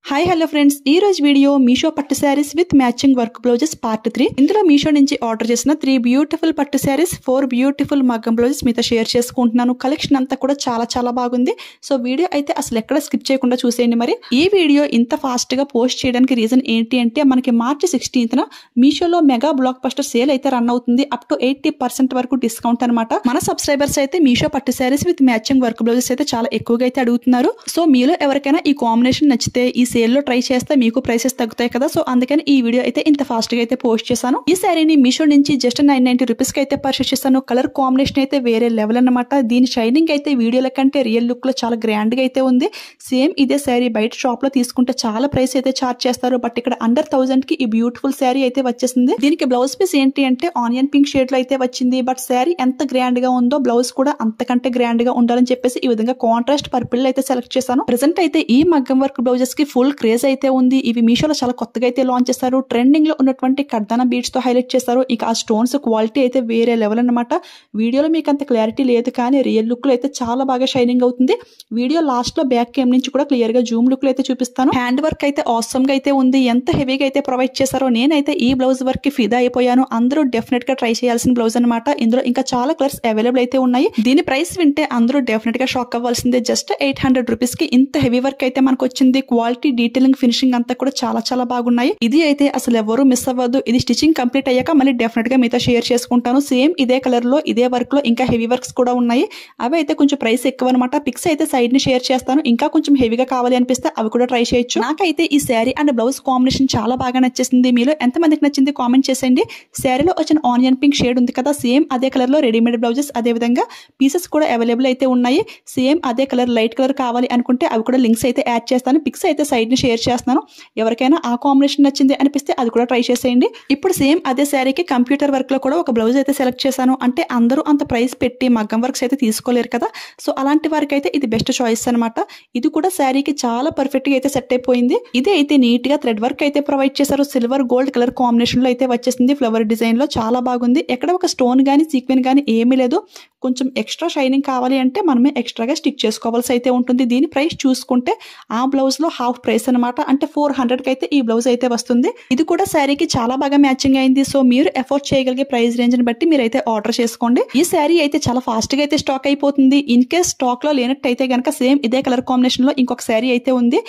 Hi hello friends, ఈ రోజు video Meesho పట్టు saris with matching work blouses part 3. ఇందులో మీషో నుంచి ఆర్డర్ చేసిన 3 బ్యూటిఫుల్ పట్టు శారీస్, 4 బ్యూటిఫుల్ మగ్గం బ్లౌజెస్ మీతో షేర్ చేసుకుంటున్నాను. కలెక్షన్ అంతా కూడా చాలా బాగుంది. సో వీడియో అయితే అసలు ఎక్కడ స్కిప్ చేయకుండా చూసేయండి. మరి ఈ వీడియో ఇంత ఫాస్ట్ గా పోస్ట్ చేయడానికి రీజన్ ఏంటి అంటే, మనకి మార్చి 16th మీషోలో మెగా బ్లాక్ బస్టర్ సేల్ అయితే రన్ అవుతుంది. అప్ టు 80% వరకు డిస్కౌంట్ అనమాట. మన సబ్స్క్రైబర్స్ అయితే మీషో పట్టు saris with matching work blouses అయితే చాలా ఎక్కువగా అయితే అడుగుతున్నారు. సో మీలో ఎవరికైనా ఈ కాంబినేషన్ నచ్చితే ఈ సేల్ లో ట్రై చేస్తే మీకు ప్రైసెస్ తగ్గుతాయి కదా. సో అందుకని ఈ వీడియో అయితే ఇంత ఫాస్ట్ గా అయితే పోస్ట్ చేశాను. ఈ శారీని మీషో నుంచి జస్ట్ 990 రూపీస్ కి అయితే పర్చేస్ చేశాను. కలర్ కాంబినేషన్ అయితే వేరే లెవెల్ అన్నమాట. దీని షైనింగ్ అయితే వీడియోల కంటే రియల్ లుక్ లో చాలా గ్రాండ్ గా అయితే ఉంది. సేమ్ ఇదే శారీ బయట షాప్ లో తీసుకుంటే చాలా ప్రైస్ అయితే చార్జ్ చేస్తారు. బట్ ఇక్కడ అండర్ 1000 కి ఈ బ్యూటిఫుల్ శారీ అయితే వచ్చేసింది. దీనికి బ్లౌజ్ పీస్ ఏంటి అంటే ఆనియన్ పింక్ షేడ్ లో అయితే వచ్చింది. బట్ శారీ ఎంత గ్రాండ్ గా ఉందో బ్లౌజ్ కూడా అంతకంటే గ్రాండ్ గా ఉండాలని చెప్పేసి ఈ విధంగా కాంట్రాస్ట్ పర్పుల్ అయితే సెలెక్ట్ చేశాను. ప్రెసెంట్ అయితే ఈ మగ్గం వర్క్ బ్లౌజెస్ కి ఫుల్ క్రేజ్ అయితే ఉంది. ఇవి మీషోలో చాలా కొత్తగా అయితే లాంచ్ చేస్తారు. ట్రెండింగ్ లో ఉన్నటువంటి కర్దాన బీడ్స్ తో హైలైట్ చేస్తారు. ఇక ఆ స్టోన్స్ క్వాలిటీ అయితే వేరే లెవెల్ అన్నమాట. వీడియోలో మీకు అంత క్లారిటీ లేదు, కానీ రియల్ లుక్ లో అయితే చాలా బాగా షైనింగ్ అవుతుంది. వీడియో లాస్ట్ లో బ్యాక్ కెమ్ నుంచి కూడా క్లియర్ గా జూమ్ లుక్ లో అయితే చూపిస్తాను. హ్యాండ్ వర్క్ అయితే ఆసమ్ గా అయితే ఉంది. ఎంత హెవీగా అయితే ప్రొవైడ్ చేశారో నేనైతే ఈ బ్లౌజ్ వర్క్ కి ఫిదా అయిపోయాను. అందరూ డెఫినెట్ గా ట్రై చేయాల్సిన బ్లౌజ్ అనమాట. ఇందులో ఇంకా చాలా కలర్స్ అవైలబుల్ అయితే ఉన్నాయి. దీని ప్రైస్ వింటే అందరూ డెఫినెట్ గా షాక్ అవ్వాల్సిందే. జస్ట్ 800 రూపీస్ కి ఇంత హెవీ వర్క్ అయితే మనకు వచ్చింది. క్వాలిటీ, డీటెయిలింగ్, ఫినిషింగ్ అంతా కూడా చాలా బాగున్నాయి. ఇది అయితే అసలు ఎవరు మిస్ అవ్వద్దు. ఇది స్టిచింగ్ కంప్లీట్ అయ్యాక మళ్ళీ డెఫినెట్ గా మీతో షేర్ చేసుకుంటాను. సేమ్ ఇదే కలర్ లో ఇదే వర్క్ లో ఇంకా హెవీ వర్క్స్ కూడా ఉన్నాయి. అవి అయితే కొంచెం ప్రైస్ ఎక్కువ అనమాట. పిక్స్ అయితే సైడ్ ని షేర్ చేస్తాను. ఇంకా కొంచెం హెవీగా కావాలి అనిపిస్తే అవి కూడా ట్రై చేయొచ్చు. నాకైతే ఈ శారీ అండ్ బ్లౌజ్ కాంబినేషన్ చాలా బాగా నచ్చేసింది. మీలో ఎంత మందికి నచ్చింది కామెంట్ చేసేయండి. శారీలో వచ్చిన ఆనియన్ పింక్ షేడ్ ఉంది కదా, సేమ్ అదే కలర్ లో రెడీమేడ్ బ్లౌజెస్, అదే విధంగా పీసెస్ కూడా అవైలబుల్ అయితే ఉన్నాయి. సేమ్ అదే కలర్ లైట్ కలర్ కావాలి అనుకుంటే అవి కూడా లింక్స్ అయితే యాడ్ చేస్తాను. పిక్స్ అయితే సైడ్ ని షేర్ చేస్తాను. ఎవరికైనా ఆ కాంబినేషన్ నచ్చింది అనిపిస్తే అది కూడా ట్రై చేసేయండి. ఇప్పుడు సేమ్ అదే శారీకి కంప్యూటర్ వర్క్ లో కూడా ఒక బ్లౌజ్ అయితే సెలెక్ట్ చేశాను. అంటే అందరూ అంత ప్రైస్ పెట్టి మగ్గం వర్క్స్ అయితే తీసుకోలేరు కదా. సో అలాంటి వారికి అయితే ఇది బెస్ట్ చాయిస్ అనమాట. ఇది కూడా శారీకి చాలా పర్ఫెక్ట్ గా అయితే సెట్ అయిపోయింది. ఇది అయితే నీట్ గా థ్రెడ్ వర్క్ అయితే ప్రొవైడ్ చేశారు. సిల్వర్ గోల్డ్ కలర్ కాంబినేషన్ లో అయితే వచ్చేసింది. ఫ్లవర్ డిజైన్ లో చాలా బాగుంది. ఎక్కడ ఒక స్టోన్ గానీ సీక్వెన్ గానీ ఏమీ లేదు. కొంచెం ఎక్స్ట్రా షైనింగ్ కావాలి అంటే మనమే ఎక్స్ట్రాగా స్టిక్ చేసుకోవాల్సి అయితే ఉంటుంది. దీని ప్రైస్ చూసుకుంటే ఆ బ్లౌజ్ లో హాఫ్ ప్రైస్ అనమాట. అంటే 400 కి అయితే ఈ బ్లౌజ్ అయితే వస్తుంది. ఇది కూడా శారీకి చాలా బాగా మ్యాచింగ్ అయింది. సో మీరు ఎఫోర్డ్ చేయగలిగే ప్రైస్ రేంజ్ ని బట్టి మీరైతే ఆర్డర్ చేసుకోండి. ఈ శారీ అయితే చాలా ఫాస్ట్ గా అయితే స్టాక్ అయిపోతుంది. ఇన్ కేస్ స్టాక్ లో లేనట్టయితే గనక సేమ్ ఇదే కలర్ కాంబినేషన్ లో ఇంకొక శారీ అయితే ఉంది.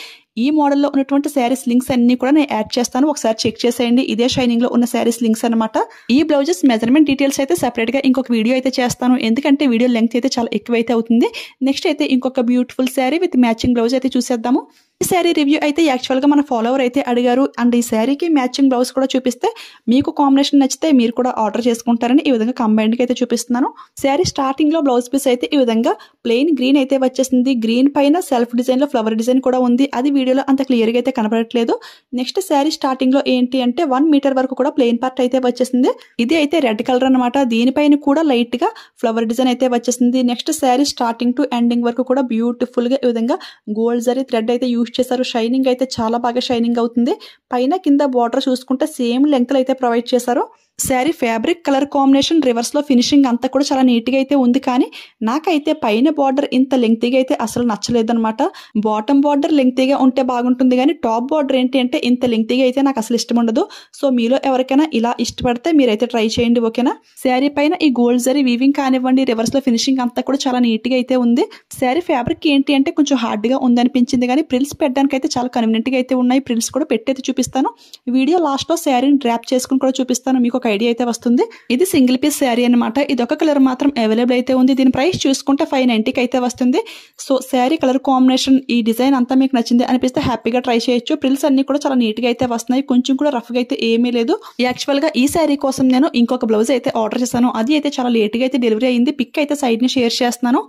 ఈ మోడల్లో ఉన్నటువంటి శారీస్ లింక్స్ అన్ని కూడా నేను యాడ్ చేస్తాను. ఒకసారి చెక్ చేసేయండి. ఇదే షైనింగ్ లో ఉన్న శారీస్ లింక్స్ అనమాట. ఈ బ్లౌజెస్ మెజర్మెంట్ డీటెయిల్స్ అయితే సెపరేట్ గా ఇంకొక వీడియో అయితే చేస్తాను. ఎందుకంటే వీడియో లెంగ్త్ అయితే చాలా ఎక్కువ అయితే అవుతుంది. నెక్స్ట్ అయితే ఇంకొక beautiful sari with matching blouse అయితే చూసేద్దాము. ఈ శారీ రివ్యూ అయితే యాక్చువల్ గా మన ఫాలోవర్ అయితే అడిగారు. అండ్ ఈ శారీకి మ్యాచింగ్ బ్లౌజ్ కూడా చూపిస్తే మీకు కాంబినేషన్ నచ్చితే మీరు కూడా ఆర్డర్ చేసుకుంటారని ఈ విధంగా కంబైన్డ్ గా అయితే చూపిస్తున్నాను. శారీ స్టార్టింగ్ లో బ్లౌజ్ పీస్ అయితే ఈ విధంగా ప్లెయిన్ గ్రీన్ అయితే వచ్చేసింది. గ్రీన్ పైన సెల్ఫ్ డిజైన్ లో ఫ్లవర్ డిజైన్ కూడా ఉంది. అది వీడియోలో అంత క్లియర్ గా అయితే కనబడట్లేదు. నెక్స్ట్ శారీ స్టార్టింగ్ లో ఏంటి అంటే 1 మీటర్ వరకు కూడా ప్లెయిన్ పార్ట్ అయితే వచ్చేసింది. ఇది అయితే రెడ్ కలర్ అనమాట. దీనిపైన కూడా లైట్ గా ఫ్లవర్ డిజైన్ అయితే వచ్చేసింది. Next sari starting to ending వరకు కూడా బ్యూటిఫుల్ గా ఈ విధంగా గోల్డ్ జరీ థ్రెడ్ అయితే యూజ్ చేశారు. షైనింగ్ అయితే చాలా బాగా షైనింగ్ అవుతుంది. పైన కింద బార్డర్ చూసుకుంటే సేమ్ లెంగ్త్ అయితే ప్రొవైడ్ చేశారు. Sari fabric colour combination reverse లో ఫినిషింగ్ అంతా కూడా చాలా నీట్ గా అయితే ఉంది. కానీ నాకైతే పైన బార్డర్ ఇంత లెంగ్తీగా అయితే అసలు నచ్చలేదు అనమాట. బాటమ్ బార్డర్ లెంగ్తీగా ఉంటే బాగుంటుంది, కానీ టాప్ బార్డర్ ఏంటి అంటే ఇంత లెంగ్తీగా అయితే నాకు అసలు ఇష్టం ఉండదు. సో మీలో ఎవరికైనా ఇలా ఇష్టపడితే మీరైతే ట్రై చేయండి, ఓకేనా. శారీ పైన ఈ గోల్డ్ జరీ వీవింగ్ కానివ్వండి, రివర్స్ లో ఫినిషింగ్ అంతా కూడా చాలా నీట్ గా అయితే ఉంది. శారీ ఫ్యాబ్రిక్ ఏంటి అంటే కొంచెం హార్డ్ గా ఉందనిపించింది, కానీ ప్రిల్స్ పెట్టడానికి అయితే చాలా కన్వీనియంట్ గా అయితే ఉన్నాయి. ప్రిల్స్ కూడా పెట్టి అయితే చూపిస్తాను. వీడియో లాస్ట్ లో శారీని డ్రాప్ చేసుకుని కూడా చూపిస్తాను. మీకు ఐడియా అయితే వస్తుంది. ఇది సింగిల్ పీస్ శారీ అనమాట. ఇది ఒక కలర్ మాత్రం అవైలబుల్ అయితే ఉంది. దీని ప్రైస్ చూసుకుంటే 590 కి అయితే వస్తుంది. సో శారీ కలర్ కాంబినేషన్, ఈ డిజైన్ అంతా మీకు నచ్చింది అనిపిస్తే హ్యాపీగా ట్రై చేయొచ్చు. ప్రిల్స్ అన్ని కూడా చాలా నీట్ గా అయితే వస్తున్నాయి. కొంచెం కూడా రఫ్ గా అయితే ఏమీ లేదు. యాక్చువల్ గా ఈ శారీ కోసం నేను ఇంకొక బ్లౌజ్ అయితే ఆర్డర్ చేశాను. అది అయితే చాలా లేట్ గా అయితే డెలివరీ అయింది. పిక్ అయితే సైడ్ ని షేర్ చేస్తున్నాను.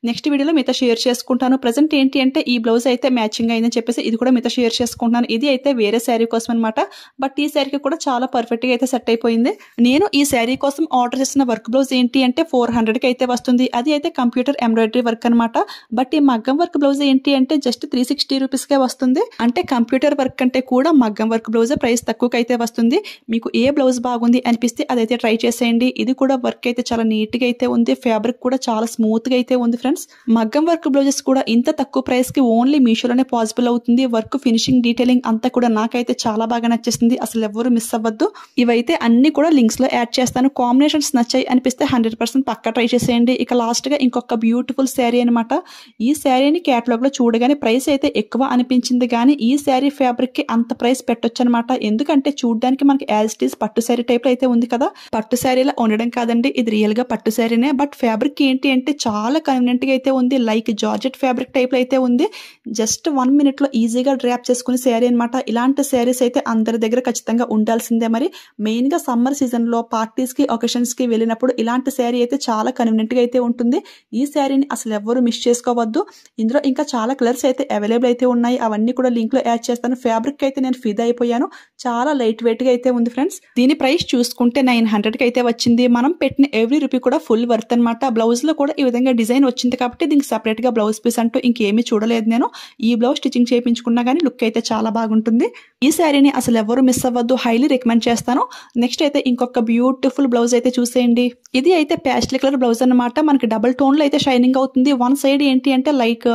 నెక్స్ట్ వీడియోలో మీతో షేర్ చేసుకుంటాను. ప్రెసెంట్ ఏంటి అంటే ఈ బ్లౌజ్ అయితే మ్యాచింగ్ అయిందని చెప్పేసి ఇది కూడా మీతో షేర్ చేసుకుంటున్నాను. ఇది అయితే వేరే శారీ కోసం అనమాట. బట్ ఈ శారీకి కూడా చాలా పర్ఫెక్ట్ గా అయితే సెట్ అయిపోయింది. వస్తుంది. నేను ఈ శారీ కోసం ఆర్డర్ చేసిన వర్క్ బ్లౌజ్ ఏంటి అంటే 400కి అయితే వస్తుంది. అది అయితే కంప్యూటర్ ఎంబ్రాయిడరీ వర్క్ అనమాట. బట్ ఈ మగ్గం వర్క్ బ్లౌజ్ ఏంటి అంటే జస్ట్ 360 రూపీస్కే వస్తుంది. అంటే కంప్యూటర్ వర్క్ అంటే కూడా మగ్గం వర్క్ బ్లౌజ్ ప్రైస్ తక్కువకి అయితే వస్తుంది. మీకు ఏ బ్లౌజ్ బాగుంది అనిపిస్తే అదైతే ట్రై చేసేయండి. ఇది కూడా వర్క్ అయితే చాలా నీట్ గా అయితే ఉంది. ఫ్యాబ్రిక్ కూడా చాలా స్మూత్ గా అయితే ఉంది ఫ్రెండ్స్. మగ్గం వర్క్ బ్లౌజెస్ కూడా ఇంత తక్కువ ప్రైస్ కి ఓన్లీ మీషోలోనే పాసిబుల్ అవుతుంది. వర్క్ ఫినిషింగ్ డీటెయిలింగ్ అంతా కూడా నాకైతే చాలా బాగా నచ్చేసింది. అసలు ఎవరు మిస్ అవ్వద్దు. ఇవైతే అన్ని కూడా లింక్స్ లో యాడ్ చేస్తాను. కాంబినేషన్స్ నచ్చాయి అనిపిస్తే 100% పక్కా ట్రై చేసేయండి. ఇక లాస్ట్ గా ఇంకొక బ్యూటిఫుల్ శారీ అనమాట. ఈ శారీని కేటలాగ్ లో చూడగానే ప్రైస్ అయితే ఎక్కువ అనిపించింది కానీ ఈ శారీ ఫ్యాబ్రిక్ కి అంత ప్రైస్ పెట్టొచ్చు అనమాట. ఎందుకంటే చూడడానికి మనకి యాజ్ ఇట్ ఈస్ పట్టు శారీ టైప్ లో అయితే ఉంది కదా. పట్టు శారీలా ఉండడం కాదండి, ఇది రియల్ గా పట్టు శారీనే. బట్ ఫ్యాబ్రిక్ ఏంటి అంటే చాలా కన్వీనియంట్ గా అయితే ఉంది. లైక్ జార్జెట్ ఫ్యాబ్రిక్ టైప్ లో అయితే ఉంది. జస్ట్ 1 minute లో ఈజీగా డ్రాప్ చేసుకునే శారీ అనమాట. ఇలాంటి శారీస్ అయితే అందరి దగ్గర ఖచ్చితంగా ఉండాల్సిందే. మరి మెయిన్ గా సమ్మర్ సీజన్ లో పార్టీస్ కి ఒకేషన్స్ కి వెళ్ళినప్పుడు ఇలాంటి శారీ అయితే చాలా కన్వీనియంట్ గా అయితే ఉంటుంది. ఈ శారీని అసలు ఎవరు మిస్ చేసుకోవద్దు. ఇందులో ఇంకా చాలా కలర్స్ అయితే అవైలబుల్ అయితే ఉన్నాయి. అవన్నీ కూడా లింక్ లో యాడ్ చేస్తాను. ఫ్యాబ్రిక్ అయితే నేను ఫిదా అయిపోయాను. చాలా లైట్ వెయిట్ గా అయితే ఉంది ఫ్రెండ్స్. దీని ప్రైస్ చూసుకుంటే 900కి అయితే వచ్చింది. మనం పెట్టిన ఎవ్రీ రూపీ కూడా ఫుల్ వర్త్ అనమాట. బ్లౌజ్ లో కూడా ఈ విధంగా డిజైన్ వచ్చింది కాబట్టి దీనికి సెపరేట్ గా బ్లౌజ్ పీస్ అంటూ ఇంకేమీ చూడలేదు నేను. ఈ బ్లౌజ్ స్టిచింగ్ చేయించుకున్నా కానీ లుక్ అయితే చాలా బాగుంటుంది. ఈ శారీని అసలు ఎవరు మిస్ అవ్వద్దు. హైలీ రికమెండ్ చేస్తాను. నెక్స్ట్ అయితే ఇంకొక బ్యూటిఫుల్ బ్లౌజ్ అయితే చూసేయండి. ఇది అయితే ప్యాస్టల్ కలర్ బ్లౌజ్ అనమాట. మనకి డబుల్ టోన్ లో అయితే షైనింగ్ అవుతుంది. వన్ సైడ్ ఏంటి అంటే లైక్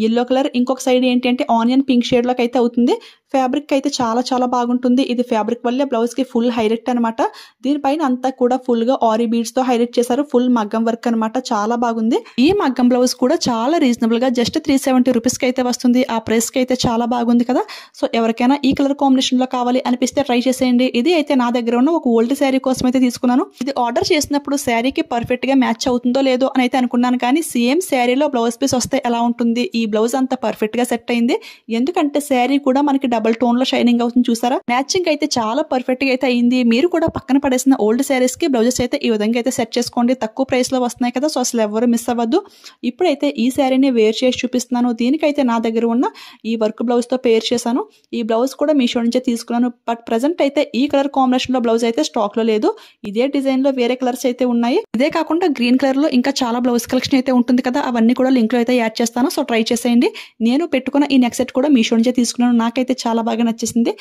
ఎల్లో కలర్, ఇంకొక సైడ్ ఏంటి అంటే ఆనియన్ పింక్ షేడ్ లోకి అయితే అవుతుంది. ఫ్యాబ్రిక్ అయితే చాలా చాలా బాగుంటుంది. ఇది ఫ్యాబ్రిక్ వల్లే బ్లౌజ్ కి ఫుల్ హైలైట్ అనమాట. దీనిపైన అంతా కూడా ఫుల్ గా ఆరీ బీడ్స్ తో హైలైట్ చేశారు. ఫుల్ మగ్గం వర్క్ అనమాట. చాలా బాగుంది. ఈ మగ్గం బ్లౌజ్ కూడా చాలా రీజనబుల్ గా జస్ట్ 370 రూపీస్ కి అయితే వస్తుంది. ఆ ప్రైస్ కి అయితే చాలా బాగుంది కదా. సో ఎవరికైనా ఈ కలర్ కాంబినేషన్ లో కావాలి అనిపిస్తే ట్రై చేసేయండి. ఇది అయితే నా దగ్గర ఉన్న ఒక ఓల్డ్ శారీ కోసం అయితే తీసుకున్నాను. ఇది ఆర్డర్ చేసినప్పుడు శారీకి పర్ఫెక్ట్ గా మ్యాచ్ అవుతుందో లేదో అని అయితే అనుకున్నాను. కానీ సేమ్ శారీలో బ్లౌజ్ పీస్ వస్తే ఎలా ఉంటుంది. ఈ బ్లౌజ్ అంతా పర్ఫెక్ట్ గా సెట్ అయింది. ఎందుకంటే శారీ కూడా మనకి డబుల్ టోన్ లో షైనింగ్ అవుతుంది. చూసారా, మ్యాచింగ్ అయితే చాలా పర్ఫెక్ట్ గా అయితే అయింది. మీరు కూడా పక్కన పడేసిన ఓల్డ్ శారీస్ కి బ్లౌజెస్ అయితే ఈ విధంగా అయితే సెట్ చేసుకోండి. తక్కువ ప్రైస్ లో వస్తున్నాయి కదా. సో అసలు ఎవరు మిస్ అవ్వద్దు. ఇప్పుడైతే ఈ శారీని వేర్ చేసి చూపిస్తున్నాను. దీనికైతే నా దగ్గర ఉన్న ఈ వర్క్ బ్లౌజ్ తో పేర్ చేశాను. ఈ బ్లౌజ్ కూడా మీషో నుంచే తీసుకున్నాను. బట్ ప్రెసెంట్ అయితే ఈ కలర్ కాంబినేషన్ లో బ్లౌజ్ అయితే స్టాక్ లో లేదు. ఇదే డిజైన్ లో వేరే కలర్స్ అయితే ఉన్నాయి. ఇదే కాకుండా గ్రీన్ కలర్ లో ఇంకా చాలా బ్లౌజ్ కలెక్షన్ అయితే ఉంటుంది కదా. అవన్నీ కూడా లింక్ లో అయితే యాడ్ చేస్తాను. సో ట్రై చేసేయండి. నేను పెట్టుకున్న ఈ నెక్ సెట్ కూడా మీషో నుంచే తీసుకున్నాను. నాకైతే చాలా బాగా నచ్చేసింది.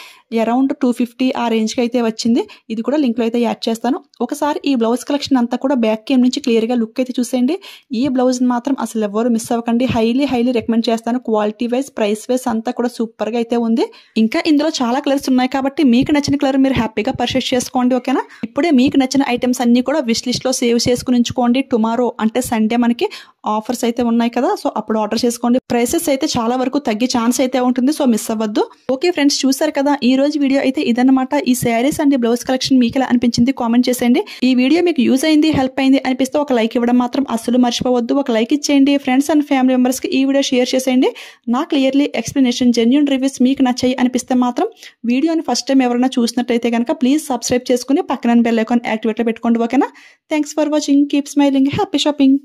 అరౌండ్ 250 ఆ రేంజ్ కి అయితే వచ్చింది. ఇది కూడా లింక్ లో అయితే యాడ్ చేస్తాను. ఒకసారి ఈ బ్లౌజ్ కలెక్షన్ అంతా కూడా బ్యాక్ కేమ్ నుంచి క్లియర్ గా లుక్ అయితే చూసేయండి. ఈ బ్లౌజ్ మాత్రం అసలు ఎవరు మిస్ అవ్వకండి. హైలీ రికమెండ్ చేస్తాను. క్వాలిటీ వైజ్, ప్రైస్ వైజ్ అంతా కూడా సూపర్ గా అయితే ఉంది. ఇంకా ఇందులో చాలా కలర్స్ ఉన్నాయి కాబట్టి మీకు నచ్చిన కలర్ మీరు హ్యాపీగా పర్చేస్ చేసుకోండి. ఓకేనా. ఇప్పుడే మీకు నచ్చిన ఐటమ్స్ అన్ని కూడా విష్ లిస్ట్ లో సేవ్ చేసుకుని ఉంచుకోండి. టుమారో అంటే సండే మనకి ఆఫర్స్ అయితే ఉన్నాయి కదా. సో అప్పుడు ఆర్డర్ చేసుకోండి. ప్రైసెస్ అయితే చాలా వరకు తగ్గే ఛాన్స్ అయితే ఉంటుంది. సో మిస్ అవ్వద్దు. ఓకే ఫ్రెండ్స్, చూసారు కదా ఈ రోజు వీడియో అయితే ఇదన్నమాట. ఈ శారీస్ అండ్ బ్లౌజ్ కలెక్షన్ మీకు ఎలా అనిపించింది కామెంట్ చేసేయండి. ఈ వీడియో మీకు యూజ్ అయింది, హెల్ప్ అయింది అనిపిస్తే ఒక లైక్ ఇవ్వడం మాత్రం అస్సలు మర్చిపోవద్దు. ఒక లైక్ ఇచ్చేయండి. ఫ్రెండ్స్ అండ్ ఫ్యామిలీ మెంబర్స్ కి ఈ వీడియో షేర్ చేసేయండి. నా క్లియర్లీ ఎక్స్ప్లెనేషన్, జెన్యూన్ రివ్యూస్ మీకు నచ్చాయి అనిపిస్తే మాత్రం వీడియోని ఫస్ట్ టైం ఎవరైనా చూసినట్టయితే కనుక ప్లీజ్ సబ్స్క్రైబ్ చేసుకుని పక్కన బెల్ ఐకాన్ యాక్టివేట్ లో పెట్టుకోండి. ఓకేనా. Thanks for watching. Keep smiling. Happy shopping.